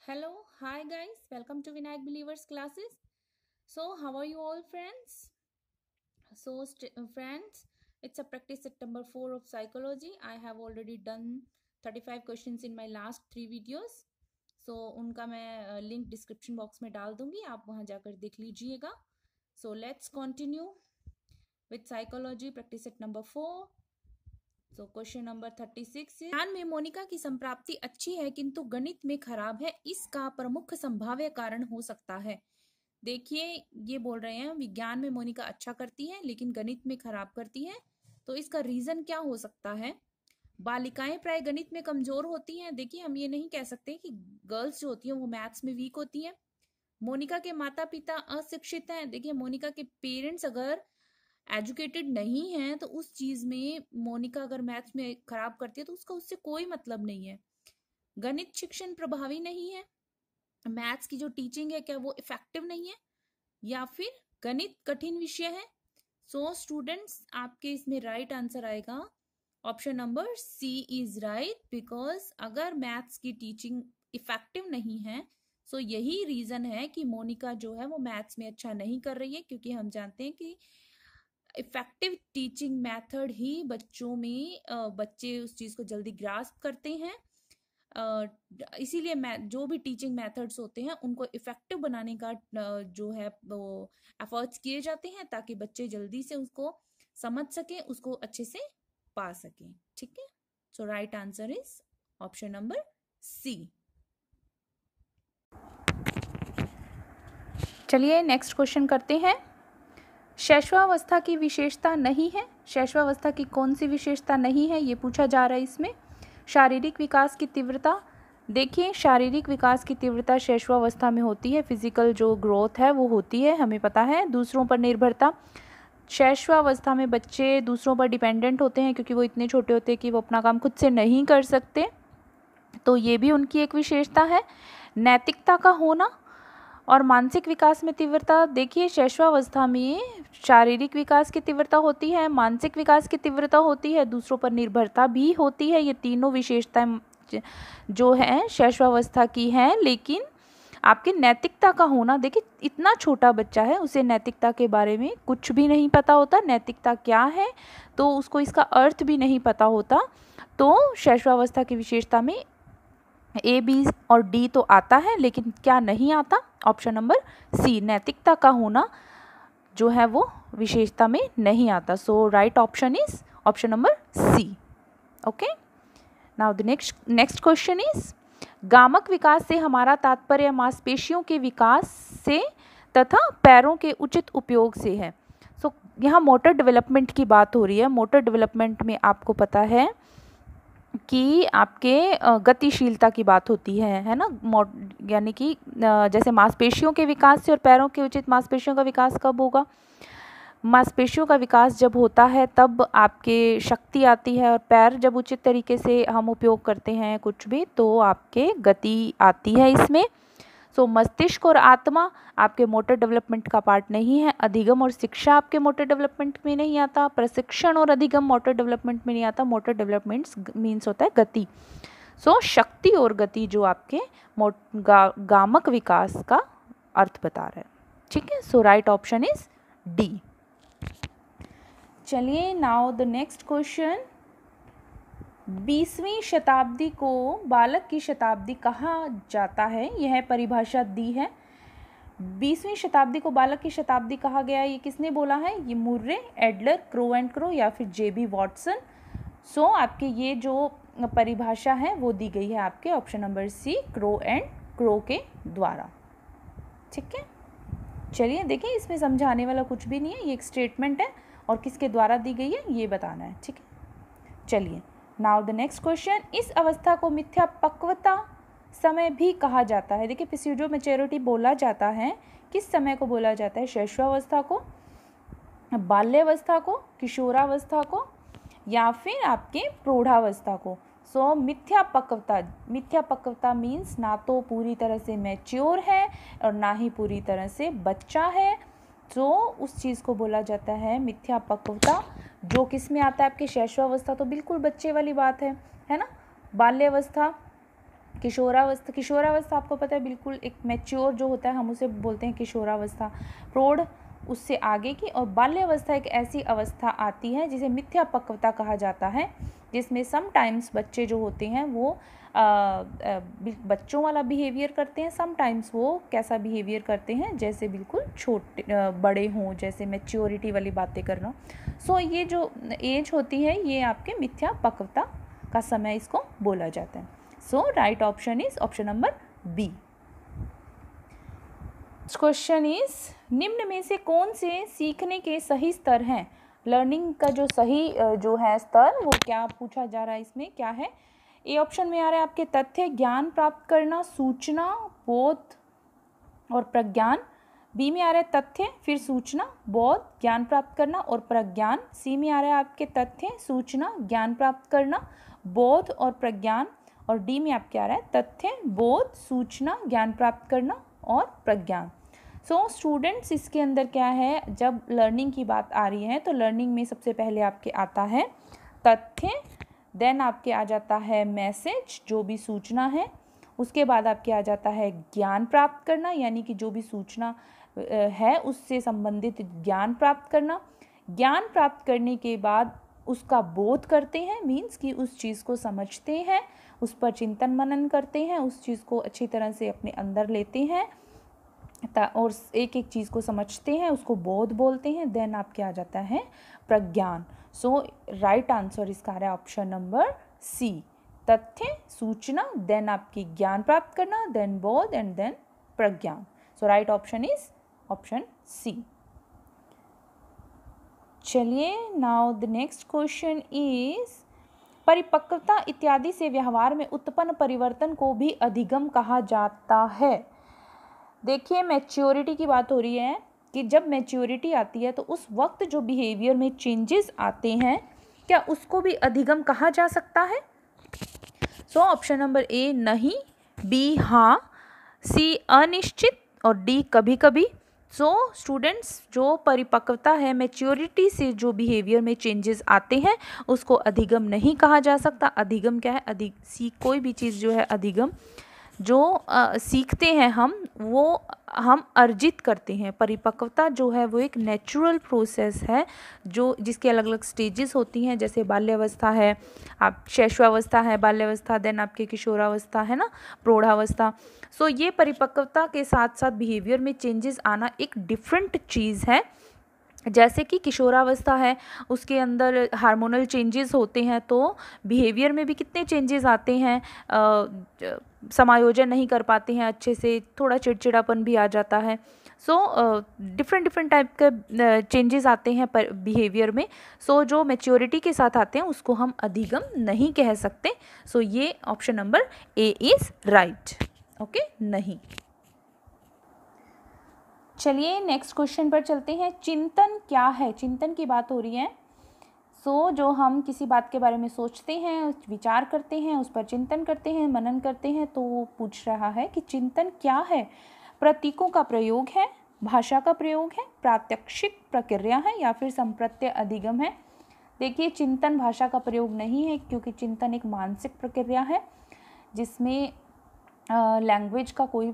Hello, hi guys, welcome to Vinayak Believers classes. So, how are you all, friends? Friends, it's a practice September 4 of psychology. I have already done 35 questions in my last 3 videos. So, उनका मैं link description box में डाल दूंगी, आप वहां जाकर देख लीजिएगा. So, let's continue with psychology practice set number 4. So question number 36 है, विज्ञान में मोनिका की संप्राप्ति अच्छी है किंतु गणित में खराब है, इसका प्रमुख संभाव्य कारण हो सकता है. देखिए, ये बोल रहे हैं विज्ञान में मोनिका अच्छा करती है लेकिन गणित में खराब करती है, तो इसका रीजन क्या हो सकता है. बालिकाएं प्राय गणित में कमजोर होती हैं. देखिए, हम ये नहीं कह सकते कि गर्ल्स जो होती हैं वो मैथ्स में वीक होती हैं. मोनिका के माता पिता अशिक्षित हैं. देखिए, मोनिका के पेरेंट्स अगर एजुकेटेड नहीं है तो उस चीज में मोनिका अगर मैथ्स में खराब करती है तो उसका उससे कोई मतलब नहीं है. गणित शिक्षण प्रभावी नहीं है, मैथ्स की जो टीचिंग है क्या वो इफेक्टिव नहीं है, या फिर गणित कठिन विषय है. सो स्टूडेंट्स, आपके इसमें राइट आंसर आएगा option number C is right, because अगर मैथ्स की टीचिंग इफेक्टिव नहीं है सो यही रीजन है कि मोनिका जो है वो मैथ्स में अच्छा नहीं कर रही है, क्योंकि हम जानते हैं कि इफेक्टिव टीचिंग मेथड ही बच्चों में बच्चे उस चीज को जल्दी ग्रास्प करते हैं. इसीलिए जो भी टीचिंग मेथड्स होते हैं उनको इफेक्टिव बनाने का जो है वो एफर्ट्स किए जाते हैं ताकि बच्चे जल्दी से उसको समझ सके, उसको अच्छे से पा सके. ठीक है, so right answer is option number C. चलिए नेक्स्ट क्वेश्चन करते हैं. शैशवावस्था की विशेषता नहीं है. शैशवावस्था की कौन सी विशेषता नहीं है ये पूछा जा रहा है इसमें. शारीरिक विकास की तीव्रता. देखिए, शारीरिक विकास की तीव्रता शैशवावस्था में होती है, फिजिकल जो ग्रोथ है वो होती है, हमें पता है. दूसरों पर निर्भरता. शैशवावस्था में बच्चे दूसरों पर डिपेंडेंट होते हैं क्योंकि वो इतने छोटे होते हैं कि वो अपना काम खुद से नहीं कर सकते, तो ये भी उनकी एक विशेषता है. नैतिकता का होना और मानसिक विकास में तीव्रता. देखिए, शैशवावस्था में शारीरिक विकास की तीव्रता होती है, मानसिक विकास की तीव्रता होती है, दूसरों पर निर्भरता भी होती है. ये तीनों विशेषताएं जो है शैशवावस्था की हैं. लेकिन आपके नैतिकता का होना, देखिए इतना छोटा बच्चा है, उसे नैतिकता के बारे में कुछ भी नहीं पता होता, नैतिकता क्या है तो उसको इसका अर्थ भी नहीं पता होता. तो शैशवावस्था की विशेषता में ए, बी और डी तो आता है लेकिन क्या नहीं आता, ऑप्शन नंबर सी, नैतिकता का होना जो है वो विशेषता में नहीं आता. So right option is option number C. Okay, now the next question is, गामक विकास से हमारा तात्पर्य मांसपेशियों के विकास से तथा पैरों के उचित उपयोग से है. सो यहाँ मोटर डेवलपमेंट की बात हो रही है. मोटर डेवलपमेंट में आपको पता है कि आपके गतिशीलता की बात होती है ना, यानी कि जैसे मांसपेशियों के विकास से और पैरों के उचित. मांसपेशियों का विकास कब होगा? मांसपेशियों का विकास जब होता है तब आपके शक्ति आती है, और पैर जब उचित तरीके से हम उपयोग करते हैं कुछ भी तो आपके गति आती है इसमें. सो मस्तिष्क और आत्मा आपके मोटर डेवलपमेंट का पार्ट नहीं है. अधिगम और शिक्षा आपके मोटर डेवलपमेंट में नहीं आता. प्रशिक्षण और अधिगम मोटर डेवलपमेंट में नहीं आता. मोटर डेवलपमेंट मीन्स होता है गति. सो शक्ति और गति जो आपके गामक विकास का अर्थ बता रहा है. ठीक है, so right option is D. चलिए, नाउ द नेक्स्ट क्वेश्चन. 20वीं शताब्दी को बालक की शताब्दी कहा जाता है, यह परिभाषा दी है. 20वीं शताब्दी को बालक की शताब्दी कहा गया, ये किसने बोला है? ये Murray, Adler, crow and crow या फिर जेबी वॉटसन. सो आपके ये जो परिभाषा है वो दी गई है आपके option number C, Crow and Crow के द्वारा. ठीक है, चलिए देखिए, इसमें समझाने वाला कुछ भी नहीं है, ये एक स्टेटमेंट है और किसके द्वारा दी गई है ये बताना है. ठीक है, चलिए नाउ द नेक्स्ट क्वेश्चन. इस अवस्था को मिथ्या पक्वता समय भी कहा जाता है. देखिए, प्यूसिडो मैच्योरिटी बोला जाता है, किस समय को बोला जाता है? शैशवावस्था को, बाल्यावस्था को, किशोरावस्था को या फिर आपके प्रौढ़ावस्था को. सो मिथ्या पक्वता मीन्स ना तो पूरी तरह से मैच्योर है और ना ही पूरी तरह से बच्चा है, तो उस चीज़ को बोला जाता है मिथ्या पक्वता. जो किस में आता है? आपके शैशवावस्था तो बिल्कुल बच्चे वाली बात है ना. बाल्यावस्था किशोरावस्था आपको पता है बिल्कुल एक मैच्योर जो होता है हम उसे बोलते हैं किशोरावस्था। प्रौढ़ उससे आगे की, और बाल्यावस्था एक ऐसी अवस्था आती है जिसे मिथ्या पक्वता कहा जाता है, जिसमें समटाइम्स बच्चे जो होते हैं वो बच्चों वाला बिहेवियर करते हैं, समटाइम्स वो कैसा बिहेवियर करते हैं जैसे बिल्कुल छोटे बड़े हों, जैसे मैच्योरिटी वाली बातें करना। सो ये जो एज होती है ये आपके मिथ्या पक्वता का समय इसको बोला जाता है। So right option is option number B. Question is निम्न में से कौन से सीखने के सही स्तर हैं? लर्निंग का जो सही जो है स्तर वो क्या पूछा जा रहा है, इसमें क्या है? ए ऑप्शन में आ रहा है आपके तथ्य, ज्ञान प्राप्त करना, सूचना, बोध और प्रज्ञान। बी में आ रहा है तथ्य, फिर सूचना, बोध, ज्ञान प्राप्त करना और प्रज्ञान। सी में आ रहा है आपके तथ्य, सूचना, ज्ञान प्राप्त करना, बोध और प्रज्ञान। और डी में आपके आ रहा है तथ्य, बोध, सूचना, ज्ञान प्राप्त करना और प्रज्ञान। सो स्टूडेंट्स इसके अंदर क्या है, जब लर्निंग की बात आ रही है तो लर्निंग में सबसे पहले आपके आता है तथ्य, देन आपके आ जाता है मैसेज जो भी सूचना है, उसके बाद आपके आ जाता है ज्ञान प्राप्त करना, यानी कि जो भी सूचना है उससे संबंधित ज्ञान प्राप्त करना। ज्ञान प्राप्त करने के बाद उसका बोध करते हैं, मीन्स कि उस चीज़ को समझते हैं, उस पर चिंतन मनन करते हैं, उस चीज़ को अच्छी तरह से अपने अंदर लेते हैं और एक एक चीज़ को समझते हैं, उसको बोध बोलते हैं। देन आपके आ जाता है प्रज्ञान। सो राइट आंसर इसका है ऑप्शन नंबर सी, तथ्य, सूचना, देन आपकी ज्ञान प्राप्त करना, देन बोध एंड देन प्रज्ञान। So right option is option C. चलिए now the next question is परिपक्वता इत्यादि से व्यवहार में उत्पन्न परिवर्तन को भी अधिगम कहा जाता है। देखिए मैच्योरिटी की बात हो रही है कि जब मैच्योरिटी आती है तो उस वक्त जो बिहेवियर में चेंजेस आते हैं क्या उसको भी अधिगम कहा जा सकता है? सो ऑप्शन नंबर ए नहीं, बी हाँ, सी अनिश्चित और डी कभी कभी। सो स्टूडेंट्स जो परिपक्वता है, मैच्योरिटी से जो बिहेवियर में चेंजेस आते हैं उसको अधिगम नहीं कहा जा सकता। अधिगम क्या है? कोई भी चीज़ जो है अधिगम जो सीखते हैं वो हम अर्जित करते हैं। परिपक्वता जो है वो एक नेचुरल प्रोसेस है जो जिसके अलग अलग स्टेजेस होती हैं, जैसे बाल्यावस्था है, आप शैशवावस्था है, बाल्यावस्था, देन आपके किशोरावस्था है ना, प्रौढ़ावस्था। सो ये परिपक्वता के साथ साथ बिहेवियर में चेंजेस आना एक डिफरेंट चीज़ है। जैसे कि किशोरावस्था है उसके अंदर हार्मोनल चेंजेस होते हैं तो बिहेवियर में भी कितने चेंजेस आते हैं, समायोजन नहीं कर पाते हैं अच्छे से, थोड़ा चिड़चिड़ापन भी आ जाता है। सो डिफरेंट टाइप के चेंजेस आते हैं पर बिहेवियर में। सो जो मैच्योरिटी के साथ आते हैं उसको हम अधिगम नहीं कह सकते। सो ये option number A is right. Okay, नहीं। चलिए नेक्स्ट क्वेश्चन पर चलते हैं। चिंतन क्या है? चिंतन की बात हो रही है। सो जो हम किसी बात के बारे में सोचते हैं, विचार करते हैं, उस पर चिंतन करते हैं, मनन करते हैं, तो वो पूछ रहा है कि चिंतन क्या है? प्रतीकों का प्रयोग है, भाषा का प्रयोग है, प्रात्यक्षिक प्रक्रिया है या फिर संप्रत्यय अधिगम है? देखिए चिंतन भाषा का प्रयोग नहीं है क्योंकि चिंतन एक मानसिक प्रक्रिया है जिसमें लैंग्वेज का कोई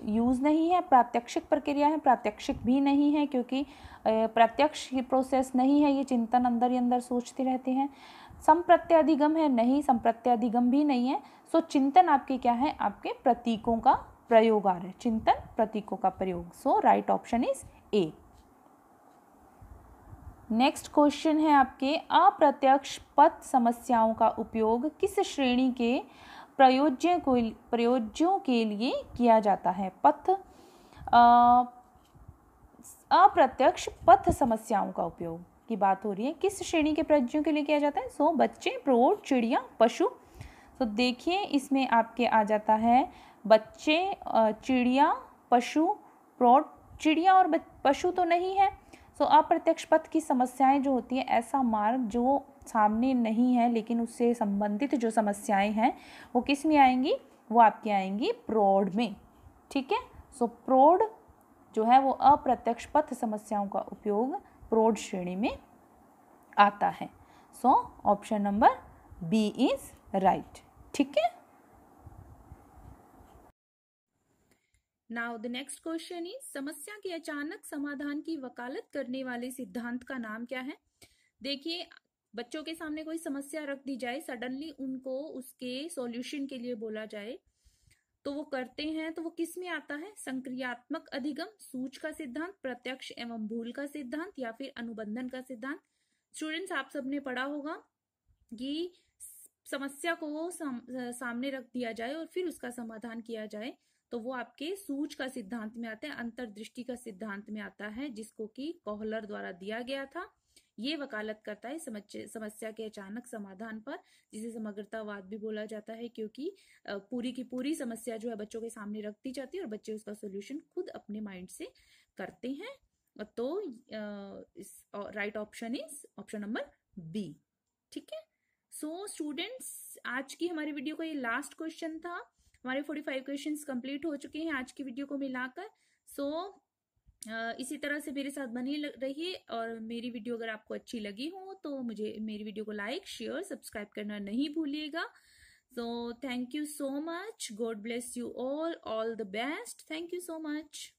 यूज़ नहीं है। प्रात्यक्षिक प्रक्रिया है, प्रात्यक्षिक भी नहीं है क्योंकि प्रत्यक्ष प्रोसेस नहीं है, ये चिंतन अंदर ही अंदर सोचते रहते हैं। संप्रत्यय अधिगम है, नहीं, संप्रत्यय अधिगम भी नहीं है। सो चिंतन आपके क्या है? आपके प्रतीकों का प्रयोग आ रहा है, चिंतन प्रतीकों का प्रयोग। So right option is A. Next question है आपके अप्रत्यक्ष पथ समस्याओं का उपयोग किस श्रेणी के प्रयोज्यों के लिए किया जाता है? अप्रत्यक्ष पथ समस्याओं का उपयोग की बात हो रही है, किस श्रेणी के प्रयोज्यों के लिए किया जाता है? सो बच्चे, प्रौढ़, चिड़िया, पशु। तो देखिए इसमें आपके आ जाता है बच्चे, चिड़िया, पशु, प्रौढ़। चिड़िया और पशु तो नहीं है। सो अप्रत्यक्ष पथ की समस्याएं जो होती है, ऐसा मार्ग जो सामने नहीं है लेकिन उससे संबंधित जो समस्याएं हैं वो किस में आएंगी? वो आपकी आएंगी प्रौढ़ में। ठीक है, सो प्रौढ़ जो है वो अप्रत्यक्ष पथ समस्याओं का उपयोग प्रौढ़ श्रेणी में आता है। So option number B is right. ठीक है, now the next question is समस्या के अचानक समाधान की वकालत करने वाले सिद्धांत का नाम क्या है। देखिए, बच्चों के सामने कोई समस्या रख दी जाए, सडनली उनको उसके सॉल्यूशन के लिए बोला जाए तो वो करते हैं, तो वो किस में आता है? संक्रियात्मक अधिगम, सूच का सिद्धांत, प्रत्यक्ष एवं भूल का सिद्धांत या फिर अनुबंधन का सिद्धांत। स्टूडेंट्स, आप सबने पढ़ा होगा कि समस्या को सामने रख दिया जाए और फिर उसका समाधान किया जाए तो वो आपके सूच का सिद्धांत में आता है, अंतर्दृष्टि का सिद्धांत में आता है, जिसको कि कोहलर द्वारा दिया गया था। ये वकालत करता है समस्या के अचानक समाधान पर, जिसे समग्रतावाद भी बोला जाता है, क्योंकि पूरी की पूरी समस्या जो है बच्चों के सामने रख दी जाती है और बच्चे उसका सोल्यूशन खुद अपने माइंड से करते हैं। तो right option is option number B. ठीक है। सो स्टूडेंट्स, आज की हमारी वीडियो का ये लास्ट क्वेश्चन था। हमारे 45 क्वेश्चंस कंप्लीट हो चुके हैं आज की वीडियो को मिलाकर। सो इसी तरह से मेरे साथ बनी रहिए, और मेरी वीडियो अगर आपको अच्छी लगी हो तो मुझे मेरी वीडियो को लाइक, शेयर, सब्सक्राइब करना नहीं भूलिएगा। So thank you so much, God bless you all the best, thank you so much.